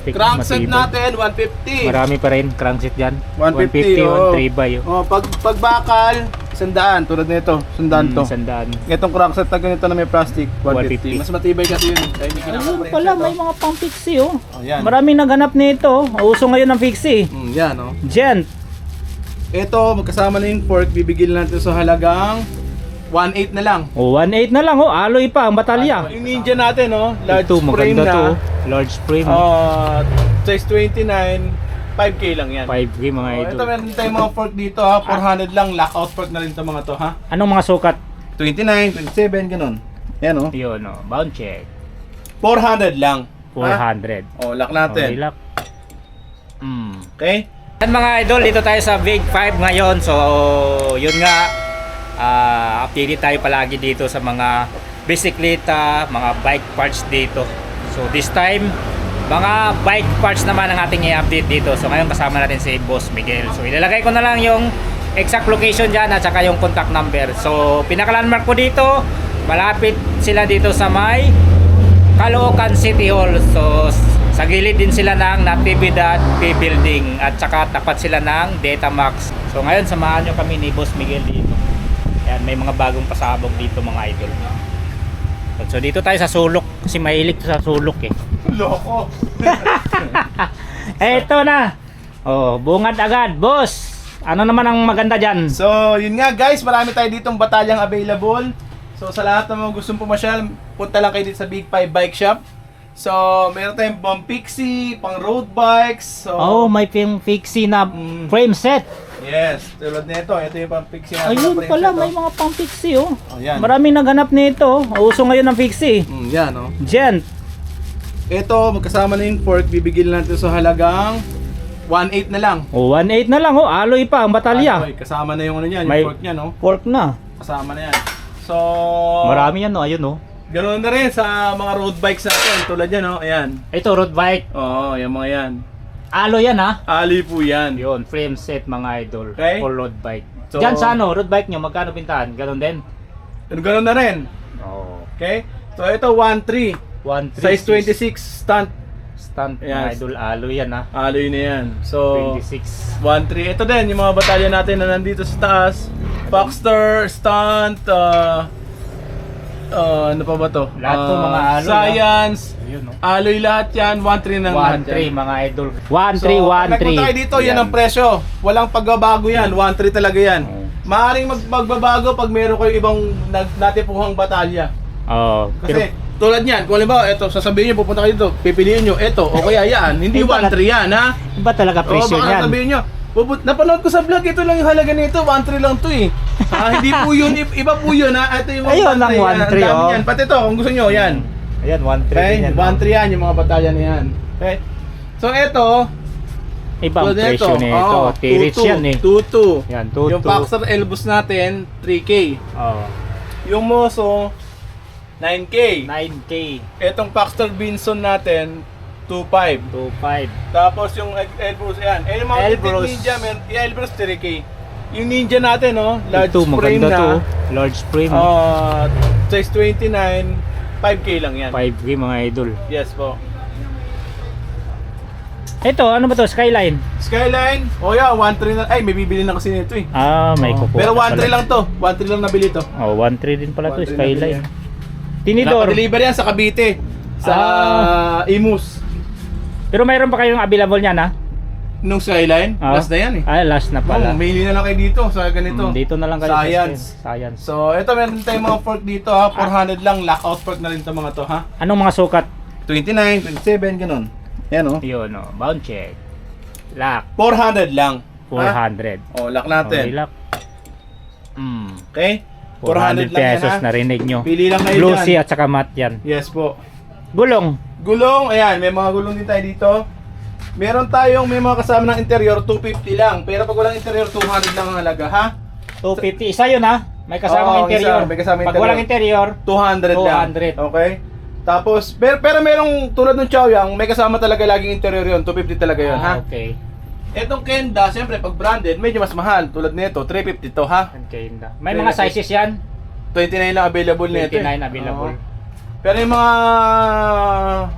plastic. Crankset matibay. natin, 150. Marami pa rin crankset dyan. 150, 1 by. Oh, pag bakal, 100, tulad nito, 100 to. 100. Itong crankset na ganito na may plastic, 150. 150. Mas matibay kasi yun. Kaya may Ayun kinaka-prensya pala, to. may mga pang fixie oh. Oh, yan. Maraming naghanap nito. Uso ngayon ng fixie. Yan, oh. Gent. Ito, magkasama na yung fork, bibigyan natin sa halagang 1.8 na lang. Oh, 1.8 na lang oh. Aloy pa ang batalya. Yung Ninja natin, oh, large Ito, frame maganda na. to. Large frame. Size 29, 5K lang yan. 5K mga Oh, idol. ito meron tayong mga fork dito ha, 400 lang, lockout fork na rin ito mga to ha. Anong mga sukat? 29, 27, ganun. Yan oh. Yun oh. Bound check. 400 lang. 400. Oh, lock natin. Okay, lock. Okay? Yan mga idol, dito tayo sa Big 5 ngayon. So, yun nga, update tayo palagi dito sa mga bisikleta, mga bike parts dito. So, this time, mga bike parts naman ang ating i-update dito. So, ngayon kasama natin si Boss Miguel. So, ilalagay ko na lang yung exact location dyan at saka yung contact number. So, pinaka-landmark ko dito, malapit sila dito sa may Caloocan City Hall. So, sa gilid din sila ng Natividad P Building at saka tapat sila ng Datamax. So ngayon samahan nyo kami ni Boss Miguel dito. Ayan, may mga bagong pasabog dito mga idol. So dito tayo sa sulok kasi mahilig sa sulok eh. Loko. Eto na. Oh, bungad agad, boss. Ano naman ang maganda diyan? So, yun nga guys, marami tayo ditong batalyang available. So, sa lahat ng mga gustong pumasyal, punta lang kayo dito sa Big 5 Bike Shop. So, meron tayong pang Pixie, pang road bikes. So, Oh, may fixie na frame set. yes, tulad nito. Ito yung pang Pixie na Ayun frame pala, set, may oh. mga pang fixie oh. Oh, yan. Maraming naghanap nito. Uso ngayon ng fixie. Yan, oh. Gent. Ito, magkasama na yung fork, bibigyan natin sa halagang 1.8 na lang. Oh, 1.8 na lang oh. Aloy pa ang batalya. Aloy, kasama na yung ano niyan, May- yung fork niya, no? Fork na. Kasama na yan. So, Marami yan oh. Ayun oh. ganoon na rin sa mga road bikes natin. Tulad yan, no? Ayan. Ito road bike. Oo, yung mga yan. Aloy yan ha. Ali po yan. Yun, frame set mga idol. Okay. For road bike. So- Diyan sa ano, road bike nyo, magkano pintahan? Ganon din? Ganoon na rin. Oh. Okay? So, ito 1.3. 1.3 Size 26 stunt. Stunt Ayan. mga idol. Aloy yan ha. Alloy na yan. So, 26. 1.3. Ito din, yung mga batalya natin na nandito sa taas. Foxter, stunt, ano pa ba to? Lahat to mga alloy, Science, Ayun oh. alloy lahat yan. 1.3 ng lahat 1.3 yan. mga idol. So, 1.3, pag nagpunta kayo dito, yan ang presyo. Walang pagbabago yan. 1.3 talaga yan. Oh. Maaring magbabago pag meron kayo ibang natipuhang batalya. Oh, Kasi tulad niyan, kung halimbawa, ito, sasabihin niyo, pupunta kayo dito, pipiliin niyo, ito, o kaya yan. Hindi Iba 1.3 yan, ha? iba talaga presyo baka niyan. sabihin niyo, napanood ko sa vlog, ito lang yung halaga nito, 1.3 lang to eh. Hindi po yun, iba po yun ha. Ito yung Ayun ang 1.3, ang dami oh. yan. Pati ito, kung gusto niyo, yan. Ayan, 1.3 Okay, din yan. 1.3 yan, yung mga batalya na yan. Okay. So ito, Ibang tulad presyo nito. T-Reach yan eh. 2.2. Yan, 2.2. Yung Boxer Elbus natin, 3K. Oh, Yung Moso, 9K. 9K. Etong Paxter Binson natin, 2.5. 2.5. Tapos yung Elbrus, yan. Eh, yung mga Elbrus. Elbrus Ninja, yung Elbrus 3K. Yung Ninja natin, no? Large Ito, frame maganda na. to. Large frame. Size 29, 5K lang yan. 5K mga idol. Yes po. Ito, ano ba to? Skyline? Skyline, oh yeah, 1.3 na. Ay, may bibili na kasi nito eh. Ah, may kukuha. Pero ka 1.3 pala. lang to. 1.3 lang nabili to. Oh, 1.3 din pala to. 1.3 Skyline. nabili Tinidor. Napa-deliver yan sa Cavite. Sa Imus. Pero mayroon pa kayong available niyan ha? Nung Skyline, last na yan eh. Ah, last na pala. Mili na lang kayo dito sa ganito. Dito na lang kayo. Science. Science. So, ito meron tayong mga fork dito ha. 400 lang. Lockout fork na rin to mga to ha. Anong mga sukat? 29, 27, ganun. Yan oh. Yun oh. Bound check. Lock. 400 lang. 400. Oh, lock natin. Okay, lock. Okay? 400 lang yan, pesos ha? narinig nyo. Pili lang kayo Glossy dyan. at saka matte yan. Yes po. Gulong. Gulong, ayan, may mga gulong din tayo dito. Meron tayong may mga kasama ng interior, 250 lang. Pero pag walang interior, 200 lang ang halaga, ha? 250. Isa yun ha? May kasamang Oo, interior. isa, may kasamang Pag interior. walang interior, 200 lang. 200. Okay? Tapos, pero merong tulad ng Chaoyang, may kasama talaga laging interior yun, 250 talaga yun, ha? Okay. Etong Kenda, siyempre pag branded, medyo mas mahal. Tulad nito, 350 to, ha? Okay na. May mga sizes yan. 29 lang available nito. 29 available. Pero yung mga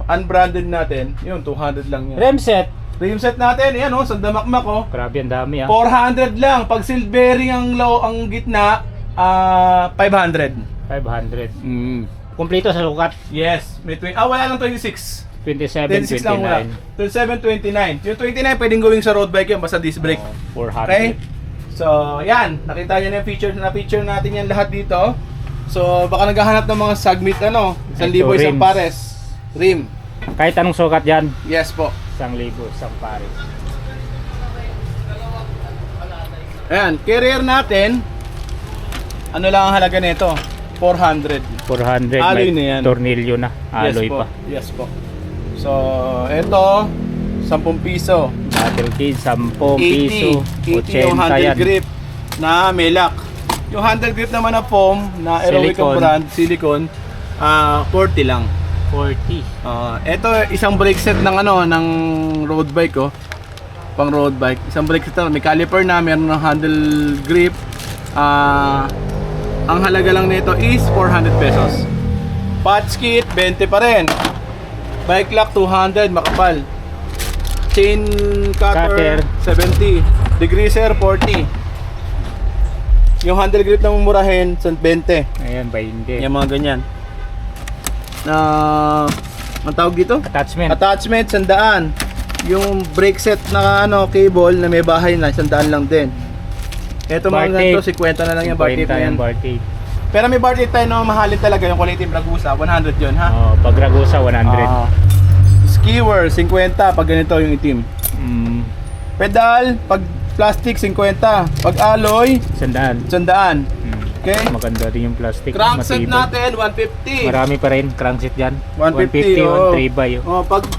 unbranded natin, yun, 200 lang yan. Rim set. Rim set natin, yan oh, sandamakmak oh. Grabe, ang dami 400 lang. Pag silvering ang gitna, 500. 500. Mm. Kumpleto sa sukat. Yes, may wala lang 26. 27, 26 lang wala. 27, 29. Yung 29 pwedeng gawing sa road bike yun, basta disc brake. 400. Okay? So, yan. Nakita nyo na yung feature natin yan lahat dito. So, baka naghahanap ng mga Sagmit 1,000 Ito, isang rims. pares. Rim. Kahit anong sukat yan, Yes po. 1,000, isang pares. Ayan, carrier natin. Ano lang ang halaga nito? 400. 400, Alloy may na yan. tornilyo na. Alloy yes po. pa. Yes po. So, ito 10 piso. Battle cage, 10 80 piso. yung 80 handle yan. grip na may lock. Yung handle grip naman na foam na Aerowick Silicone. brand, silicone, 40 lang. 40. Ito isang brake set ng ng road bike oh. Pang road bike. Isang brake set na may caliper na, meron ng handle grip. Ang halaga lang nito is 400 pesos. Patch kit 20 pa rin. Bike lock 200 makapal. Chain cutter 70. Degreaser 40. Yung handle grip na mumurahin 20. Ayan, 20. Yung mga ganyan. Ang tawag dito? Attachment. Attachment 100. Yung brake set na cable na may bahay na 100 lang din. Ito mga Bar ganito, tape. 50 na lang yung bar tape na yan. Bar tape. Pero may bar tape tayo na mahalin talaga yung quality Bragusa, 100 yun ha. Pag Ragusa, 100. Skewer 50 pag ganito yung itim. Mm, Pedal pag plastic 50, pag alloy 100. 100. Okay? Maganda rin yung plastic. Crankset matibay. natin 150. Marami pa rin crankset dyan. 150, oh. 1 by.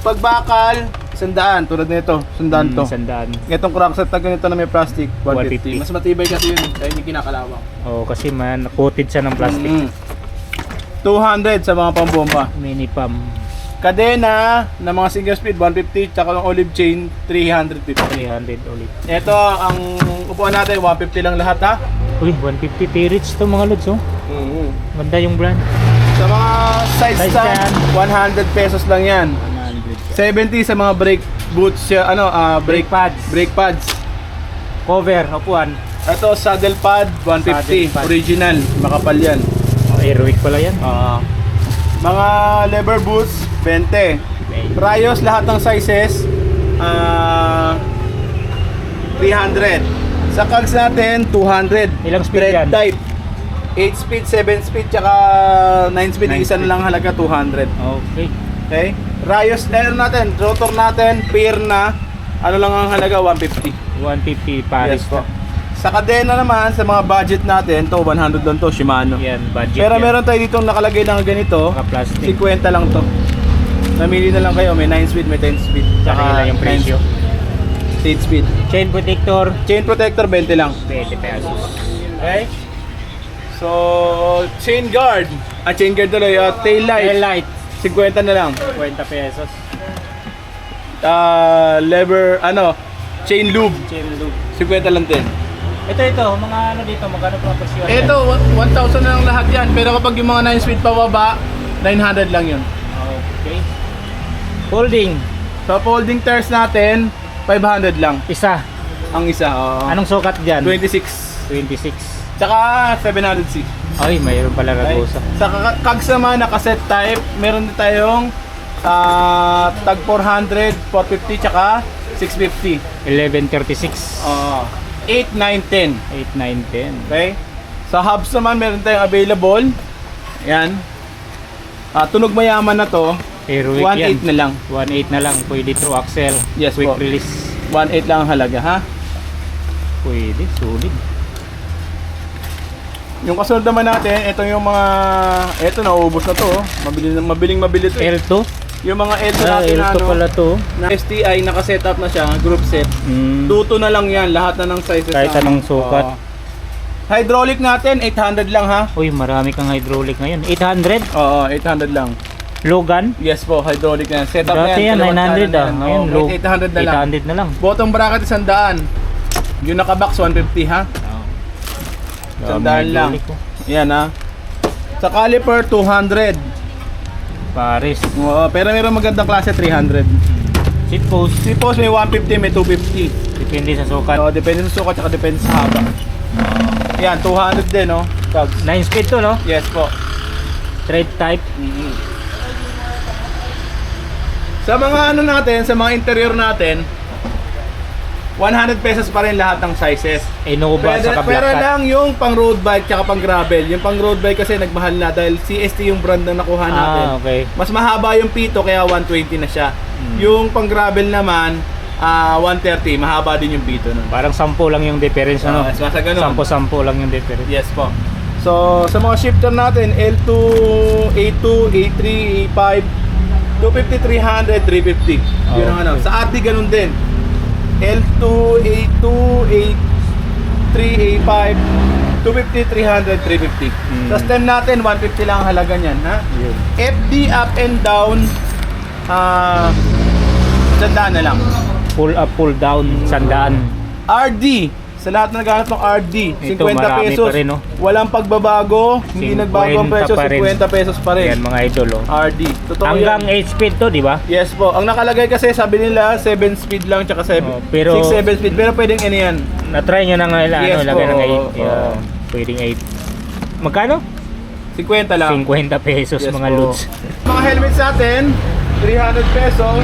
Pag bakal 100 tulad nito, 100 to. 100. Itong crankset na ganito na may plastic 150. 150. Mas matibay kasi yun dahil hindi kinakalawang. Kasi coated siya ng plastic. 200 sa mga pambomba. Mini pump. Kadena na mga single speed 150, tsaka yung olive chain 350. 300 ulit. Ito ang upuan natin 150 lang lahat ha. Uy, 150 T-Rich to mga lods, oh. Ganda yung brand. Sa mga side Side stand, stand. 100 pesos lang yan. 100. 70 sa mga brake boots, Brake pads. brake pads. Cover, upuan. Ito saddle pad 150, Saddle pad. original, makapal yan. Aerowick pala yan. Mga leather boots 20. Rayos lahat ng sizes 300. Sa cogs natin 200. Ilang speed Thread yan? type 8 speed, 7 speed, tsaka 9 speed, 9 isa na speed. lang halaga 200. Okay. Okay? Rayos natin, rotor natin, pair na, ano lang ang halaga, 150. 150 Paris Yes po. Sa kadena naman, sa mga budget natin, to 100 lang to, Shimano. Yan, budget Pero yan. meron tayo ditong nakalagay na ganito, Naka-plastic. 50 lang to. Namili na lang kayo, may 9 speed, may 10 speed. Tsaka lang yung presyo. 8 speed. Chain protector, Chain protector, 20 lang. 20 pesos. Okay? So, chain guard. Chain guard tuloy, tail light. Tail light, 50 na lang. 50 pesos. Lever, chain lube. Chain loop. 50 lang din. Ito, mga dito, magkano po ang presyo? Ito, 1,000 na lang lahat yan. Pero kapag yung mga 9 speed pababa, 900 lang yun. Okay. Holding, So, folding tires natin, 500 lang. isa. Ang isa. Anong sukat dyan? 26. 26. Tsaka 700C. Ay, mayroon pala Ragusa. Sa cogs naman, naka-set type, meron din tayong tag 400, 450, tsaka 650. 1136. 8, 9, 10. 8, 9, 10. Okay? Sa hubs naman, meron tayong available. Yan. Tunog mayaman na to. Aerowick 1.8 yan. na lang. 1.8 na lang. Pwede through axle. Yes Quick po. release. 1.8 lang ang halaga, ha? Pwede. Solid. Yung kasunod naman natin, ito yung mga... Ito, nauubos na to. Oh. Mabiling-mabili to. L2? Yung mga L2 natin L2 pala to. na STI, naka-setup na siya, group set. Tuto na lang yan, lahat na ng sizes. Kahit na- anong sukat. Oo. Hydraulic natin, 800 lang ha. Uy, marami kang hydraulic ngayon. 800? Oo, 800 lang. Logan? Yes po, hydraulic na yan. Setup Dati na yan. yan, dalawang 900 channel na ah. yan. Ngayon, Oo, low. 800 na lang. 800 na lang. Bottom bracket 100. Yung naka-box 150 ha. Dami Sandaan lang. hydraulic, oh. Yan ha. Sa caliper 200. Paris. Oo, pero meron magandang klase 300. Seat post. Si post may 150, may 250. Depende sa sukat. So, depende sa sukat at depende sa haba. Yan, 200 din, no? Tags. 9 speed to, no? Yes po. Straight type. Sa mga ano natin, sa mga interior natin, 100 pesos pa rin lahat ng sizes. Innova sa Pero kablakat. lang yung pang road bike tsaka pang gravel. Yung pang road bike kasi nagmahal na dahil CST yung brand na nakuha natin. Okay. Mas mahaba yung pito kaya 120 na siya. Yung pang gravel naman, 130. Mahaba din yung pito nun. Parang 10 lang yung difference, ano? Basta ganun. 10 lang yung difference. Yes po. So, sa mga shifter natin, L2, A2, A3, A5, 250, 300, 350. Yun ang ano. Sa RD ganun din. L2, A2, A3, A5, 250, 300, 350. Sa stem natin, 150 lang ang halaga niyan, ha? Yun. FD up and down, 100 na lang. Pull up, pull down, 100. RD, sa lahat na naghahanap ng RD, Ito, 50 marami pesos. pa rin, no? Walang pagbabago, hindi 50 nagbago ang presyo, pa rin. 50 pesos pa rin. Yan mga idol, oh. RD. Totoo Hanggang yan. 8 speed to, di ba? Yes po. Ang nakalagay kasi sabi nila 7 speed lang tsaka 7. Oh, pero- 6 7 speed pero pwedeng ano yan. Na-try nyo na nga, Yes lagay po, ng 8. oo. Yeah. Pwedeng 8. Magkano? 50 lang. 50 pesos Yes mga po. loads. Mga helmets natin, 300 pesos.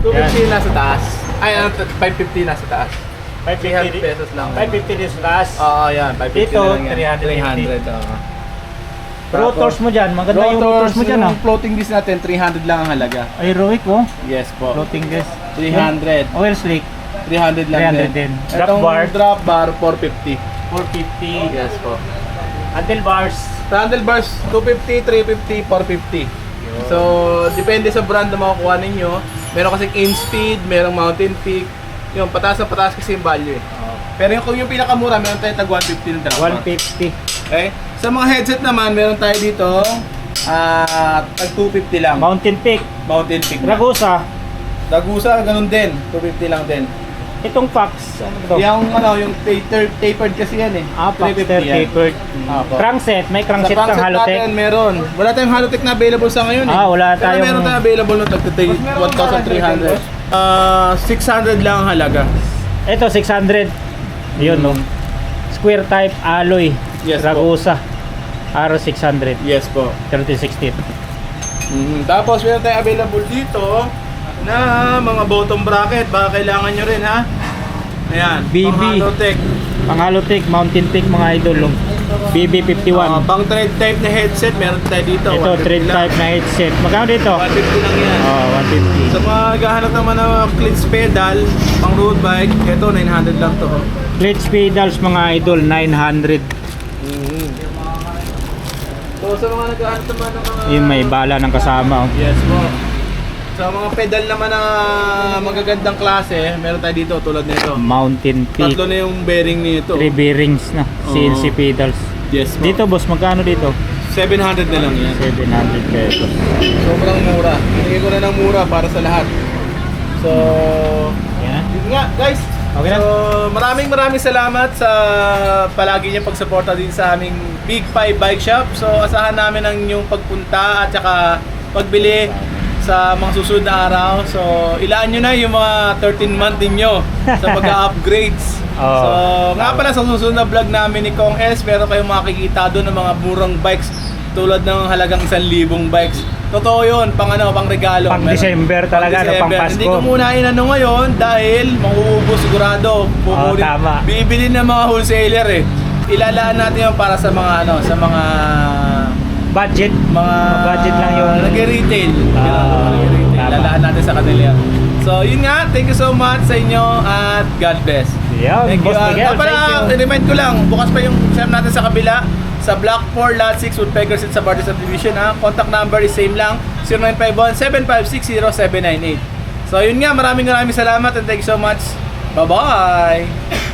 250 nasa taas. Ay, 550 nasa taas. 300 pesos lang. 550 din sa taas. Oo, yan. 550 Dito, na lang yan. 300. 300. oo. Rotors mo dyan. Maganda yung rotors mo dyan, yung ah. floating disc natin, 300 lang ang halaga. Aeroic, oh. Yes po. Floating disc. 300. Oil slick. 300 lang 300 din. Drop Itong bar. drop bar, 450. 450. Yes po. Handlebars. Handlebars, 250, 350, 450. So, depende sa brand na makukuha ninyo. Meron kasing InSpeed, merong Mountain Peak. Yung pataas na pataas kasi yung value eh. Pero kung yung pinakamura, meron tayo tag 150 ng drop bar. 150. Okay? Sa mga headset naman, meron tayo dito tag 250 lang. Mountain Peak. Mountain Peak. na. Ragusa. Dagusa, ganun din. 250 lang din. Itong Fox. Ano to? Yung tapered kasi yan eh. Foxter 350 yan. tapered. Apo. Crankset. May Sa crankset kang crankset Halotech. natin, meron. Wala tayong Halotech na available sa ngayon eh. Wala Pero tayong- meron tayong available ng tag 1,300. 600 lang ang halaga. Ito 600. Yun, no. Square type alloy. Yes po. Ragusa. R600. Yes po. 3060. Tapos meron tayong available dito na mga bottom bracket. Baka kailangan nyo rin ha. Ayan. BB. Pang Halotech. Pang Halotech, Mountain Peak mga idol. Oh. BB51. Pang thread type na headset meron tayo dito. Ito 150 thread lang. type na headset. Magkano dito? 150 lang yan. 150. Sa mga naghahanap naman ng clutch pedal, pang road bike, ito 900 lang to. Clutch pedals mga idol 900. So sa mga naghahanap naman ng mga... Yung may bala ng kasama. Oh. Yes po. Sa mga pedal naman na magagandang klase, meron tayo dito tulad nito. Mountain Peak. Tatlo na yung bearing nito. 3 bearings na. CNC pedals. Yes po. Dito boss, magkano dito? 700 na lang yan. 700 pesos. Sobrang mura. Hingi ko na ng mura para sa lahat. So, Yan. yun nga guys. Okay na. So, maraming salamat sa palagi niyong pagsuporta din sa aming Big 5 Bike Shop. So, asahan namin ang inyong pagpunta at saka pagbili sa mga susunod na araw. So, ilaan nyo na yung mga 13-month ninyo sa pag-upgrades. Oo. So, nga pala sa susunod na vlog namin ni Kong S, meron kayong makikita doon ng mga murang bikes tulad ng halagang 1,000 bikes. Totoo yun, pang regalo. Pang Meron- December talaga, no, pang Pasko. Hindi ko muna inano ngayon dahil mauubos sigurado. Tama. Bibili ng mga wholesaler eh. Ilalaan natin yun para sa mga sa mga Budget. mga Budget lang yung... nag-retail. Tama. Ilalaan natin sa kanila yan. So yun nga, thank you so much sa inyo at God bless. Yan, Thank you. Boss Miguel. Pala, Thank you. remind ko lang, bukas pa yung SEM natin sa kabila. Sa Block 4, Lot 6, Woodpecker Street sa Barrio Subdivision ha. Contact number is same lang, 0951-756-0798. So yun nga, maraming salamat and thank you so much. Bye-bye!